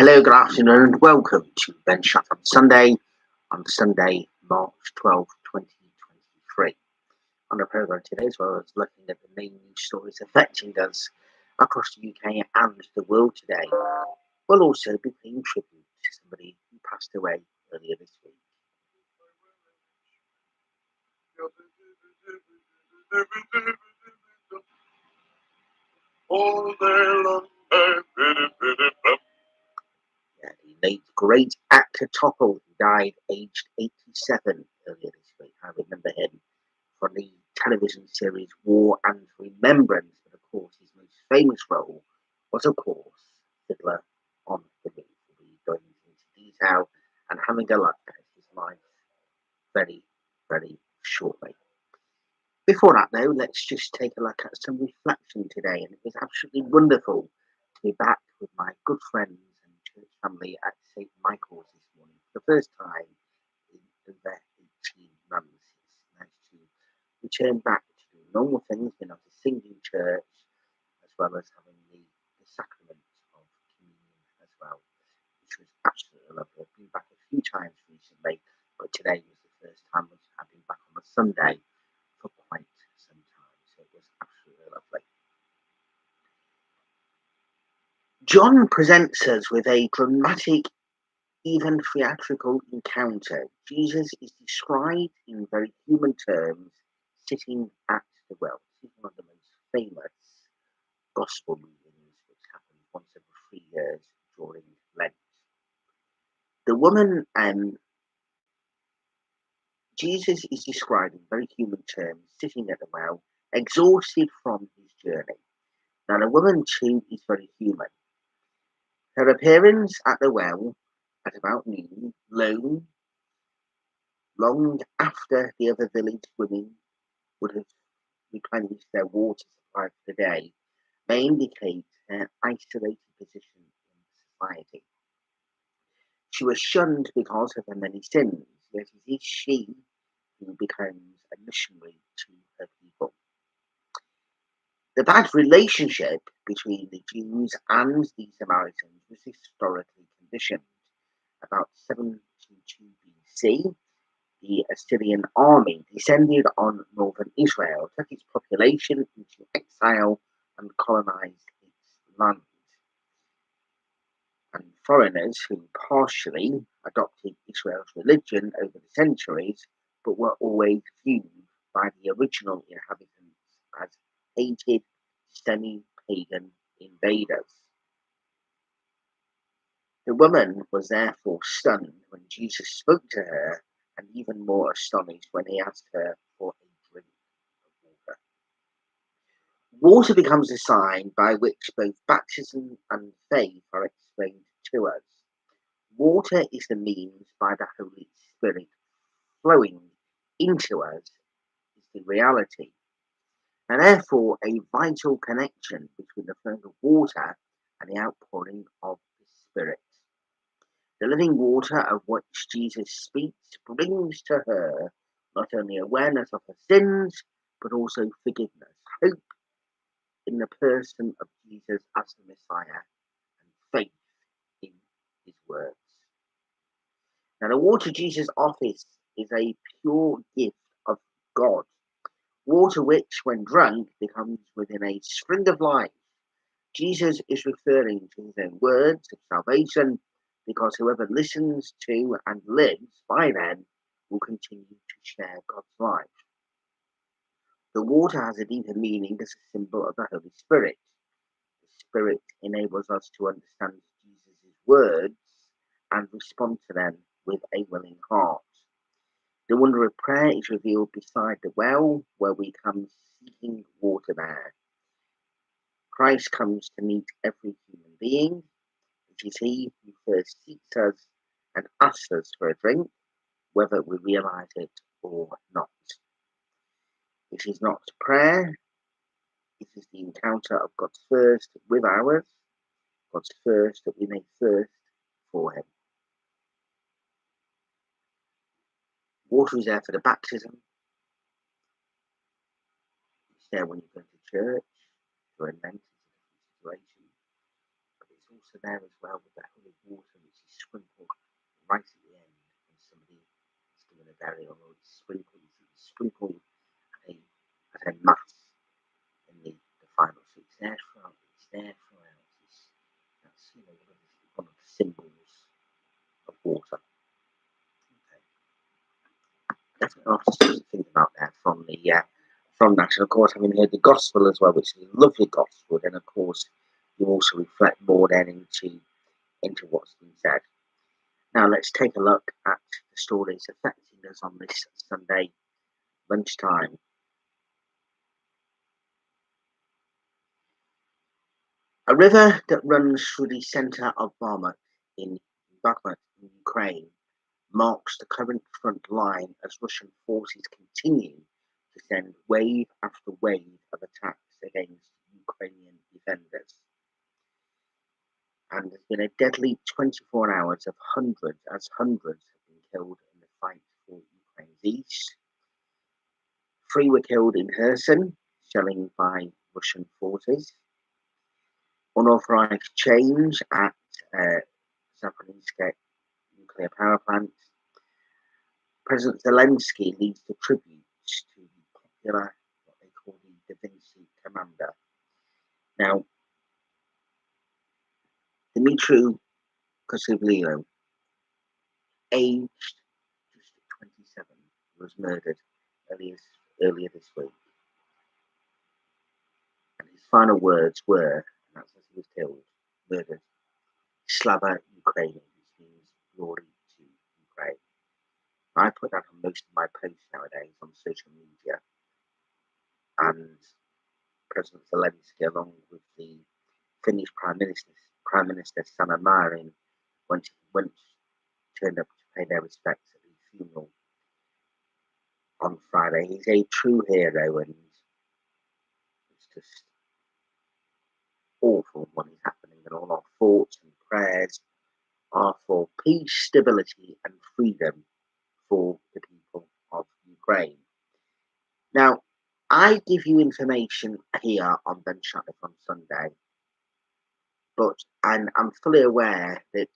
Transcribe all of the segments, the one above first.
Hello, good afternoon, and welcome to Ben Shut on Sunday, March 12th, 2023. On the programme today, as well as looking at the main news stories affecting us across the UK and the world today, we'll also be paying tribute to somebody who passed away earlier this week. All day long, the late great actor Topple died aged 87 earlier this week. I remember him from the television series War and Remembrance, but of course his most famous role was, of course, Fiddler on the Roof. We'll be going into detail and having a look at his life very, very shortly. Before that, though, let's just take a look at some reflection today, and it was absolutely wonderful to be back with my good friends and church family at St. Michael's this morning for the first time in over 18 months. It's nice to return back to the normal things, being able to sing in church, as well as having the sacrament of communion as well, which was absolutely lovely. I've been back a few times recently, but today was the first time I've been back on a Sunday for quite some time, so it was absolutely lovely. John presents us with a dramatic, even theatrical encounter. Jesus is described in very human terms, sitting at the well. This is one of the most famous gospel readings, which happens once every 3 years during Lent. The woman, Jesus is described in very human terms, sitting at the well, exhausted from his journey. Now, the woman too is very human. Her appearance at the well at about noon, long after the other village women would have replenished their water supply for the day, may indicate her isolated position in society. She was shunned because of her many sins, yet it is she who becomes a missionary to her people. The bad relationship between the Jews and the Samaritans was historically conditioned. About 722 BC, the Assyrian army descended on northern Israel, took its population into exile, and colonized its land. And foreigners who partially adopted Israel's religion over the centuries, but were always viewed by the original inhabitants as hated, semi-pagan invaders. The woman was therefore stunned when Jesus spoke to her, and even more astonished when he asked her for a drink of water. Water becomes a sign by which both baptism and faith are explained to us. Water is the means by the Holy Spirit flowing into us is the reality, and therefore a vital connection between the flow of water and the outpouring of the Spirit. The living water of which Jesus speaks brings to her not only awareness of her sins, but also forgiveness, hope in the person of Jesus as the Messiah, and faith in his words. Now, the water Jesus offers is a pure gift of God. Water which, when drunk, becomes within a spring of life. Jesus is referring to his own words of salvation, because whoever listens to and lives by them will continue to share God's life. The water has a deeper meaning as a symbol of the Holy Spirit. The Spirit enables us to understand Jesus' words and respond to them with a willing heart. The wonder of prayer is revealed beside the well, where we come seeking water there. Christ comes to meet every human being. It is he who first seeks us and asks us for a drink, whether we realize it or not. It is not prayer, it is the encounter of God's thirst with ours, God's thirst that we may thirst for him. Water is there for the baptism. It's there when you go to church, for a Lent situation. But it's water there as well, with that holy water which is sprinkled right at the end when somebody is given a burial, or it's sprinkled at a mass in the final. So it's there throughout. That's one of the symbols of water. Okay. That's lots to think about there from that. And of course, having heard the gospel as well, which is a lovely gospel, then of course you also reflect more then into what's been said. Now let's take a look at the stories affecting us on this Sunday lunchtime. A river that runs through the centre of in Bakhmut in Ukraine marks the current front line as Russian forces continue to send wave after wave of attacks against Ukrainian defenders. And there's been a deadly 24 hours of hundreds have been killed in the fight for Ukraine's east. 3 were killed in Kherson, shelling by Russian forces. Unauthorized change at Zaporizhzhia nuclear power plant. President Zelensky leads the tributes to the popular, what they call the Da Vinci Commander. Now, Dmitry Kozlovlev, aged just 27, was murdered earlier this week. And his final words were, and that's as he was killed, murdered, Slava Ukraini, which means glory to Ukraine. I put that on most of my posts nowadays on social media, and President Zelensky, along with the Finnish Prime Minister Sanna Marin, turned up to pay their respects at his funeral on Friday. He's a true hero, and it's just awful what is happening, and all our thoughts and prayers are for peace, stability, and freedom for the people of Ukraine. Now, I give you information here on Ben Shatliff on Sunday, but I'm fully aware that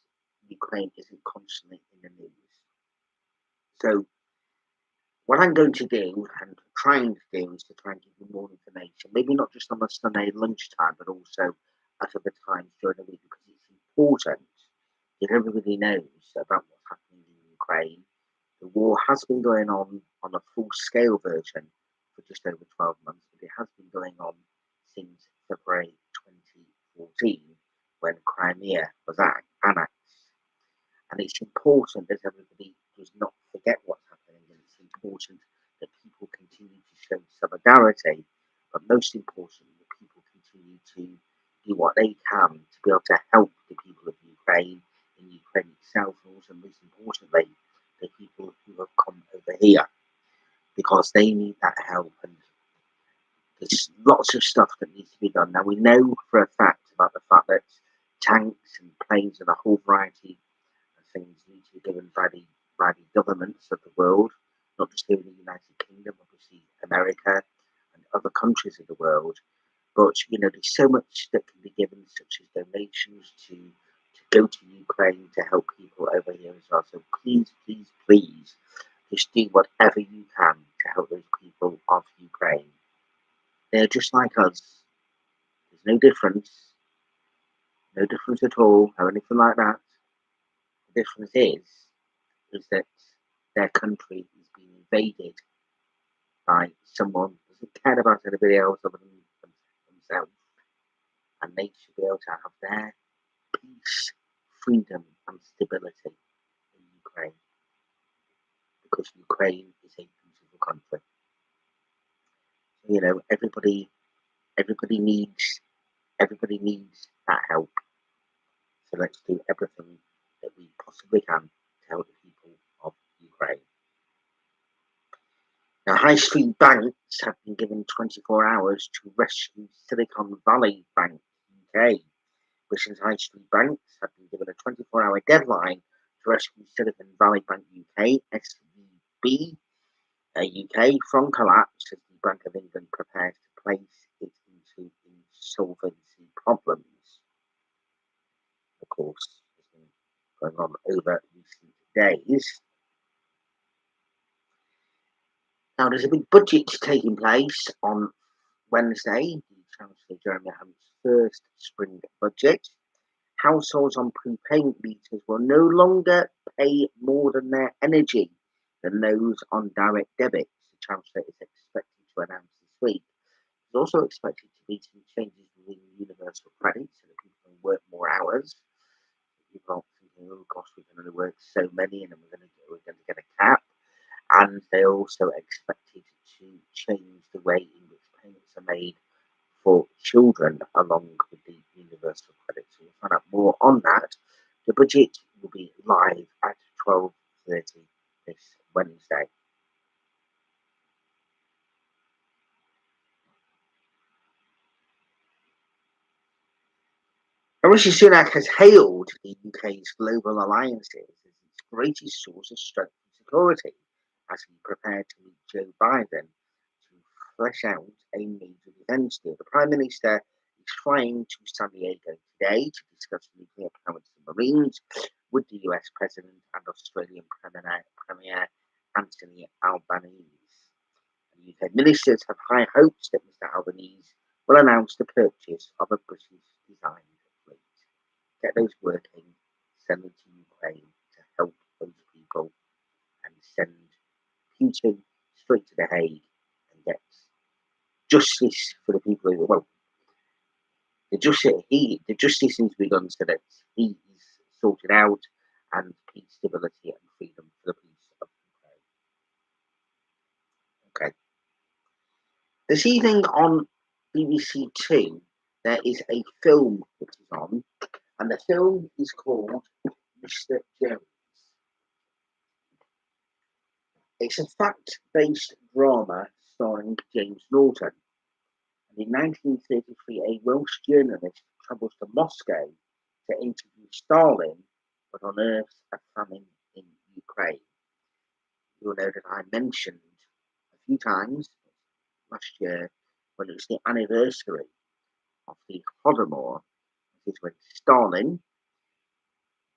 Ukraine isn't constantly in the news. So what I'm going to do and trying to do is to try and give you more information, maybe not just on a Sunday lunchtime, but also at other times during the week, because it's important that everybody knows about what's happening in Ukraine. The war has been going on a full-scale version for just over 12 months, but it has been going on since February 2014, when Crimea was annexed. And it's important that everybody does not forget what's happening, and it's important that people continue to show solidarity, but most importantly, that people continue to do what they can to be able to help the people of Ukraine in Ukraine itself, and also most importantly, the people who have come over here, because they need that help, and there's lots of stuff that needs to be done. Now, we know for a fact about the fact that tanks and planes and a whole variety of things need to be given by the governments of the world, not just here in the United Kingdom, obviously America and other countries of the world. But there's so much that can be given, such as donations to go to Ukraine to help people over here as well. So please, please, please, just do whatever you can to help those people of Ukraine. They're just like us. There's no difference at all, or anything like that. The difference is that their country is being invaded by someone who doesn't care about anybody else other than themselves, and they should be able to have their peace, freedom, and stability in Ukraine, because Ukraine is a beautiful country. Everybody needs that help. So let's do everything that we possibly can to help the people of Ukraine. Now, high street banks have been given 24 hours to rescue Silicon Valley Bank UK. Britain's high street banks have been given a 24-hour deadline to rescue Silicon Valley Bank UK, SVB UK, from collapse as the Bank of England prepares to place it into insolvency problems. course, has been going on over recent days. Now, there's a big budget taking place on Wednesday, the Chancellor Jeremy Hunt's first spring budget. Households on prepayment meters will no longer pay more than their energy than those on direct debits, the Chancellor is expected to announce this week. There's also expected to be some changes within universal credit so that people can work more hours. People aren't thinking, oh gosh, we can only work so many and then we're going to get a cap. And they also expected to change the way in which payments are made for children along with the universal credit. So we'll find out more on that. The budget will be live at 12:30 this Wednesday. Rishi Sunak has hailed the UK's global alliances as its greatest source of strength and security as he prepared to meet Joe Biden to flesh out a major defence deal. The Prime Minister is flying to San Diego today to discuss nuclear powered submarines with the US President and Australian Premier Anthony Albanese. The UK ministers have high hopes that Mr Albanese will announce the purchase of a British designed fleet. Get those working, send them to Ukraine to help those people, and send Putin straight to The Hague and get justice for the people who, well, the justice needs to be done so that he is sorted out and peace, stability, and freedom for the peace of Ukraine. Okay. This evening on BBC Two, there is a film which is on, and the film is called Mr. Jones. It's a fact-based drama starring James Norton. And in 1933, a Welsh journalist travels to Moscow to interview Stalin, but unearths a famine in Ukraine. You'll know that I mentioned a few times last year when it was the anniversary of the Holodomor, which is when Stalin,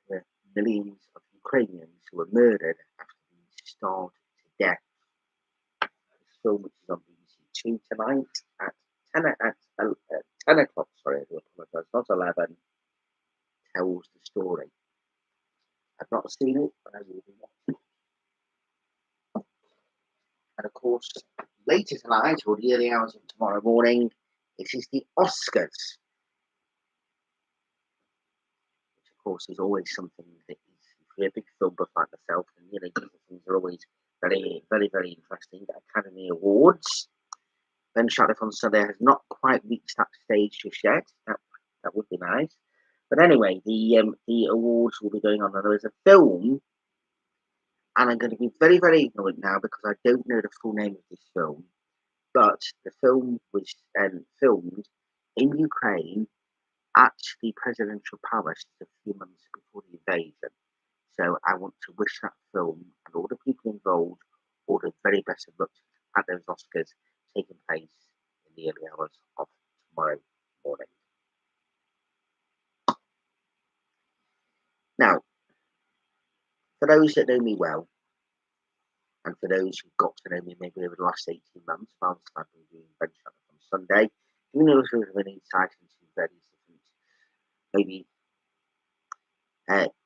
the millions of Ukrainians who were murdered after being starved to death. This film, which is on BBC Two tonight at 10 o'clock, sorry, I do apologise, not 11, tells the story. I've not seen it, but I will be watching it. And of course, later tonight, or the early hours of tomorrow morning, it is the Oscars, which of course is always something that is, for a big film buff like myself, and these things are always very, very, very interesting. The Academy Awards. Ben Shatliff on Sunday has not quite reached that stage just yet. That would be nice. But anyway, the awards will be going on. And there is a film, and I'm going to be very, very ignorant now because I don't know the full name of this film. But the film was filmed in Ukraine at the presidential palace a few months before the invasion. So I want to wish that film and all the people involved all the very best of luck at those Oscars taking place in the early hours of tomorrow morning. Now, for those that know me well, and for those who got to know me maybe over the last 18 months, whilst I've been doing bench on Sunday, giving a little bit of an insight into various different, maybe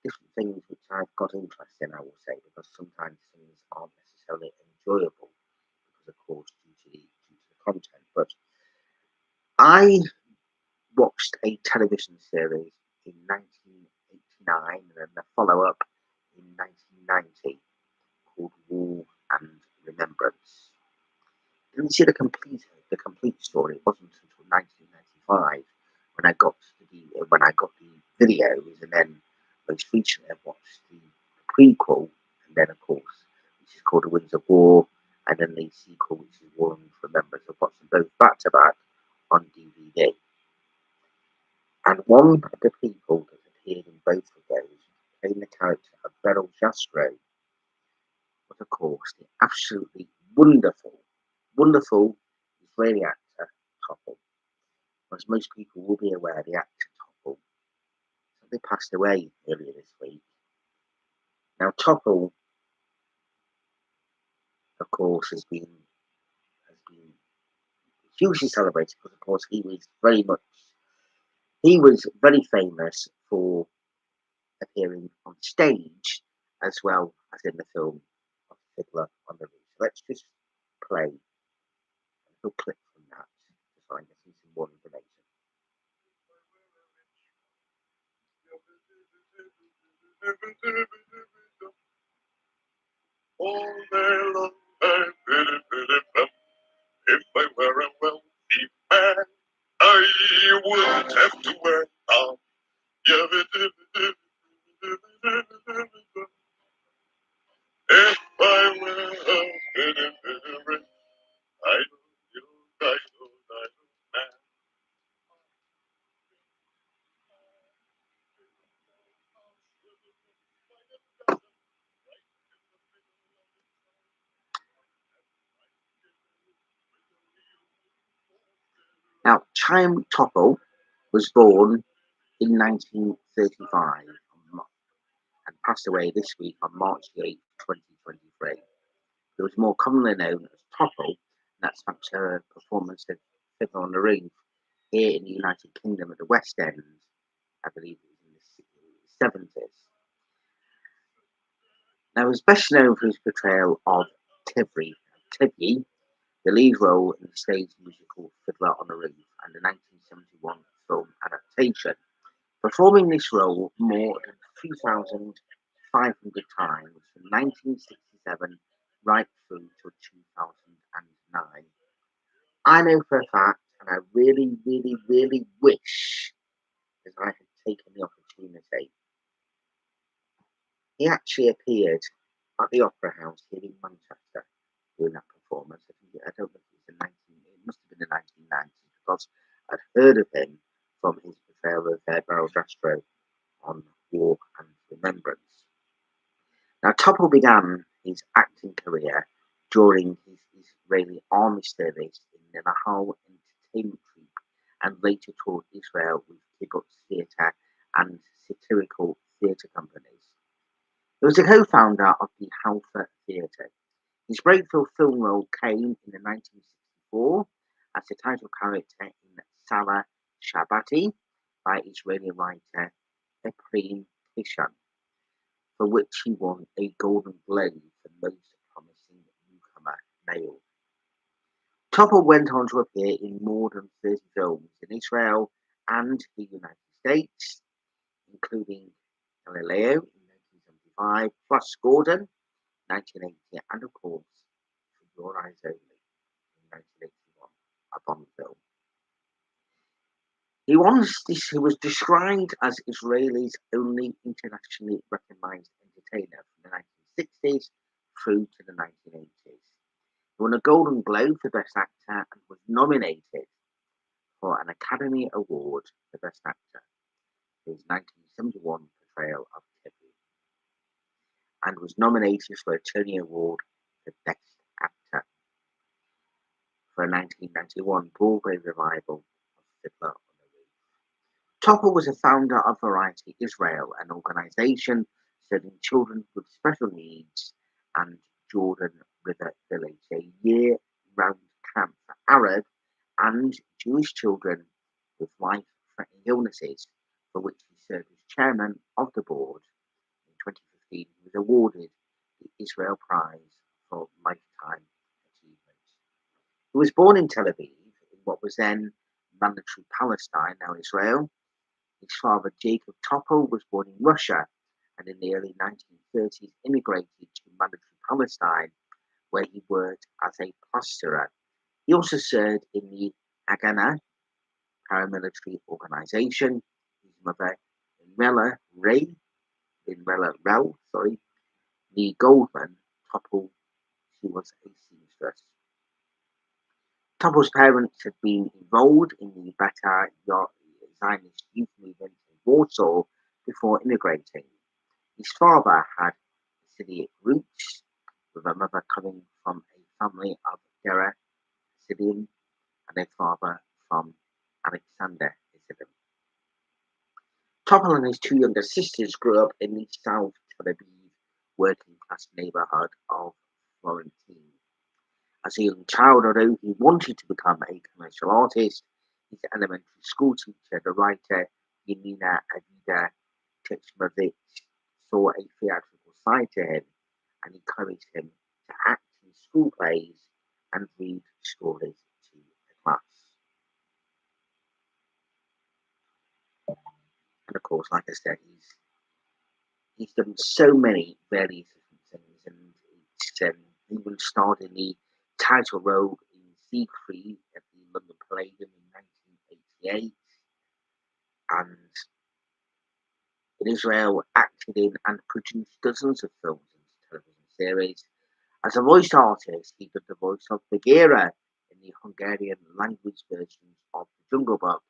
different things which I've got interest in, I will say, because sometimes things aren't necessarily enjoyable because, of course, due to the content. But I watched a television series in 1989 and then the follow-up in 1990 called War and Remembrance. I didn't see the complete story. It wasn't until 1995 when I got the videos, and then most recently I watched the prequel, and then of course, which is called The Winds of War, and then the sequel, which is War and Remembrance. I've watched them both back to back on DVD. And one of the people that appeared in both of those, playing the character of Beryl Jastrow, was of course the absolutely wonderful Israeli actor Topol. As most people will be aware, the actor Topol sadly passed away earlier this week. Now, Topple, of course, has been hugely celebrated because, of course, he was very famous for appearing on stage as well as in the film of Fiddler on the Roof. So let's just play a little clip from that to find out some more information. All day long, if I were a wealthy man, I wouldn't have to work hard. If I were a I man. Now, Chaim Topol was born in 1935 and passed away this week on March the 8th, 2023. He was more commonly known as Topol, and that's thanks to her performance of Fiddler on the Roof here in the United Kingdom at the West End, I believe it was in the 70s. Now, he was best known for his portrayal of Tivy, the lead role in the stage musical Fiddler on the Roof and the 1971 film adaptation, performing this role more than 2,500 times from 1967 right through to 2009. I know for a fact, and I really, really, really wish that I had taken the opportunity. He actually appeared at the Opera House here in Manchester doing that performance. I don't know if it was it must have been the 1990s because I'd heard of him from his portrayal of Beryl Dastro on War and Remembrance. Now, Topol began his acting career during his Israeli army service in the Nahal Entertainment Troupe and later toured Israel with kibbutz theatre and satirical theatre companies. He was a co-founder of the Halfa Theatre. His breakthrough film role came in 1964 as the title character in Sarah Shabati by Israeli writer Ephraim Kishan, for which he won a Golden Globe for Most Promising Newcomer Male. Topol went on to appear in more than 30 films in Israel and the United States, including Galileo in 1975, plus Gordon 1980, and of course, For Your Eyes Only in 1981, a Bond film. He was described as Israel's only internationally recognized entertainer from the 1960s through to the 1980s. He won a Golden Globe for Best Actor and was nominated for an Academy Award for Best Actor for his 1971 portrayal of Tivy, and was nominated for a Tony Award for Best Actor for a 1991 Broadway revival of Fiddler on the Roof. Topol was a founder of Variety Israel, an organization serving children with special needs, and Jordan River Village, a year-round camp for Arab and Jewish children with life-threatening illnesses, for which he served as chairman of the board. In 2015, he was awarded the Israel Prize for Lifetime Achievement. He was born in Tel Aviv, in what was then mandatory Palestine, now Israel. His father, Jacob Topol, was born in Russia and in the early 1930s immigrated to mandatory Palestine, where he worked as a plasterer. He also served in the Haganah paramilitary organization. His mother, Inrella Rel, Lee Goldman Topol, she was a seamstress. Topol's parents had been involved in the Beta Zionist youth movement in Warsaw before immigrating. His father had Hasidic roots, with a mother coming from a family of Dera Hasidim and a father from Alexander Hasidim. Topple and his two younger sisters grew up in the South Tel Aviv working class neighborhood of Florentine. As a young child, although he wanted to become a commercial artist, his elementary school teacher, the writer Yemina Avida Techmovich, saw a theatrical side to him and encouraged him to act in school plays and read stories to the class. And of course, like I said, he's done so many various different things, and he even starred in the title role in Siegfried at the London Palladium in 1988, and in Israel acted in and produced dozens of films and television series. As a voice artist, he did the voice of Bagheera in the Hungarian language versions of The Jungle Book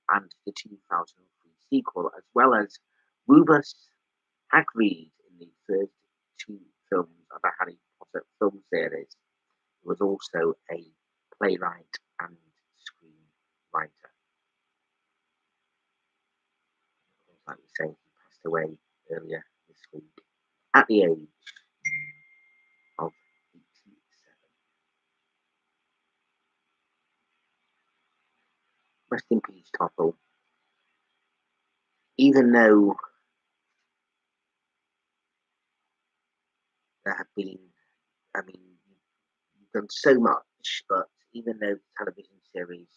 and the 2003 sequel, as well as Rufus Hagrid in the first two films of the Harry Potter film series. He was also a playwright and screenwriter. Like we say, he passed away earlier this week at the age of 87. Rest in peace, Topple. Even though there have been, I mean, you've done so much, but even though the television series,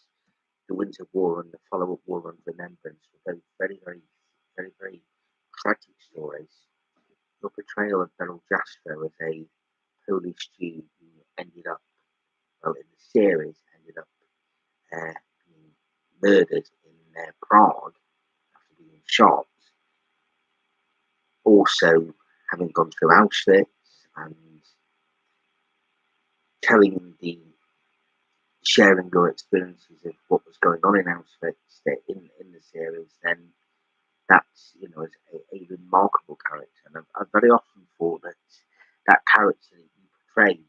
The Winter War and the follow-up War on Remembrance were both very, very, very, very tragic stories, your portrayal of Beryl Jasper as a Polish Jew who ended up, well, in the series, ended up being murdered in Prague after being shot, also having gone through Auschwitz and telling the sharing your experiences of what was going on in Auschwitz in the series, then that's is a remarkable character. And I've very often thought that that character that you portray,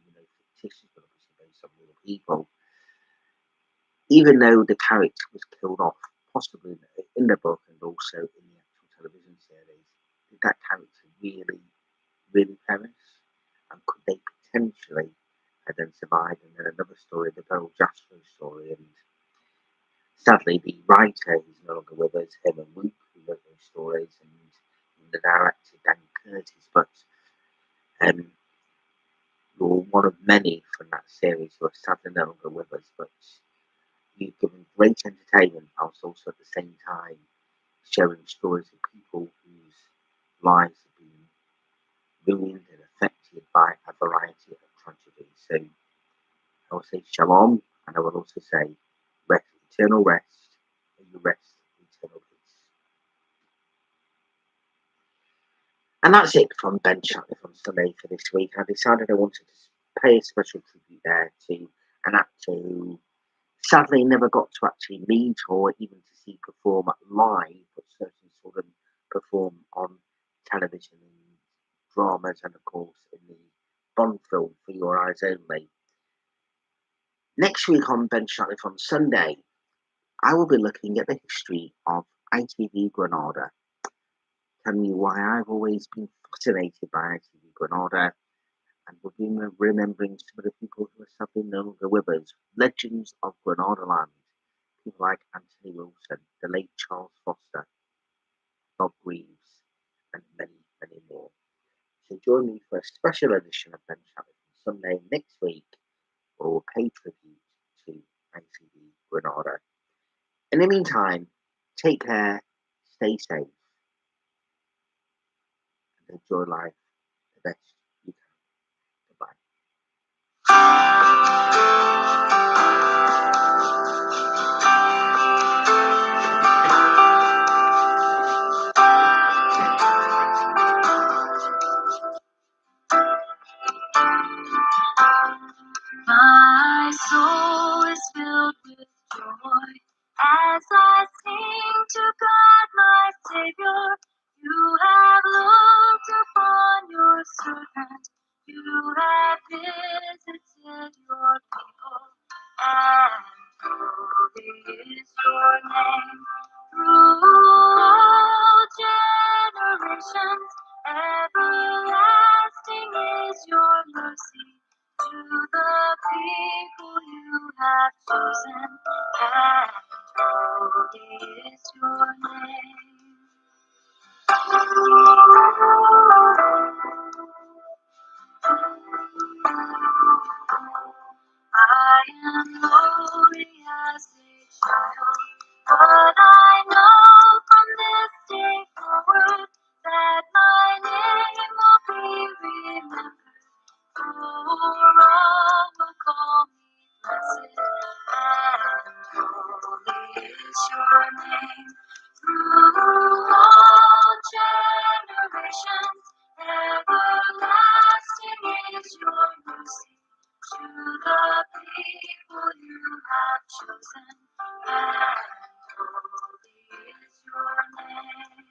fictitious but obviously based on real people, even though the character was killed off, possibly in the book and also in the actual television series, did that character really, really perish? And could they potentially then survive? And then another story, the Beryl Jasper story, and sadly, the writer is no longer with us, Emma Luke, who wrote those stories, and the director, Dan Curtis. But you're one of many from that series who are sadly no longer with us. But you've given great entertainment, whilst also at the same time sharing stories of people whose lives have been ruined and affected by a variety of tragedies. So I will say shalom, and I will also say rest, eternal rest, and you rest, eternal peace. And that's it from Ben Shatliff on Sunday for this week. I decided I wanted to pay a special tribute there to an actor who sadly never got to actually meet or even to see perform live, but certainly saw them perform on television and dramas and, of course, in the Bond film For Your Eyes Only. Next week on Ben Shatliff on Sunday, I will be looking at the history of ITV Granada, telling you why I've always been fascinated by ITV Granada, and we'll be remembering some of the people who are sadly no longer with us, legends of Granada land, people like Anthony Wilson, the late Charles Foster, Bob Greaves, and many, many more. So join me for a special edition of Ben Shatliff on Sunday next week, where we'll pay tribute to ITV Granada. In the meantime, take care, stay safe, and enjoy life the best you can. Goodbye. My soul is filled with joy as I sing to God my Savior. You have looked upon your servant, you have visited your generations. Everlasting is your mercy to the people you have chosen, and holy is your name. I am lowly as a child, but I know from this day forward that my name will be remembered. For all will call me blessed, and holy is your name. Through all generations, everlasting is your mercy to the people you have chosen, and holy is your name.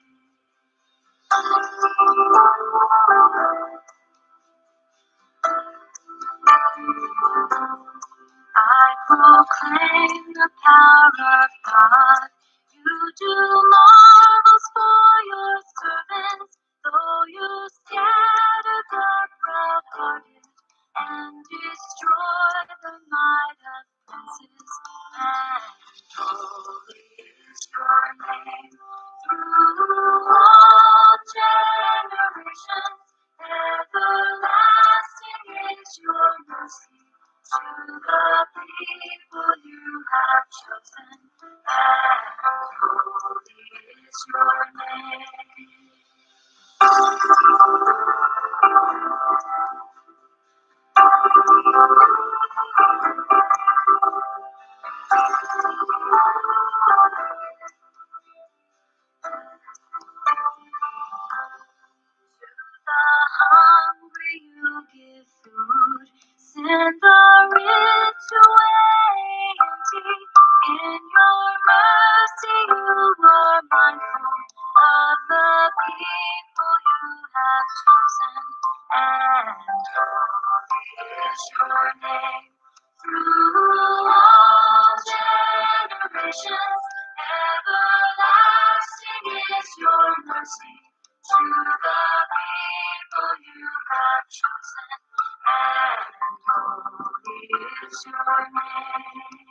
I proclaim the power of God. You do marvels for your servants, though you scatter the proud-hearted and destroy the might of princes. And holy is your name through all generations. Everlasting is your mercy to the people you have chosen, and holy is your name. The hungry you give food, send the rich away empty. In your mercy you are mindful of the people you have chosen, and holy is your name. Through all generations, everlasting is your mercy to the people you have chosen, and holy is your name.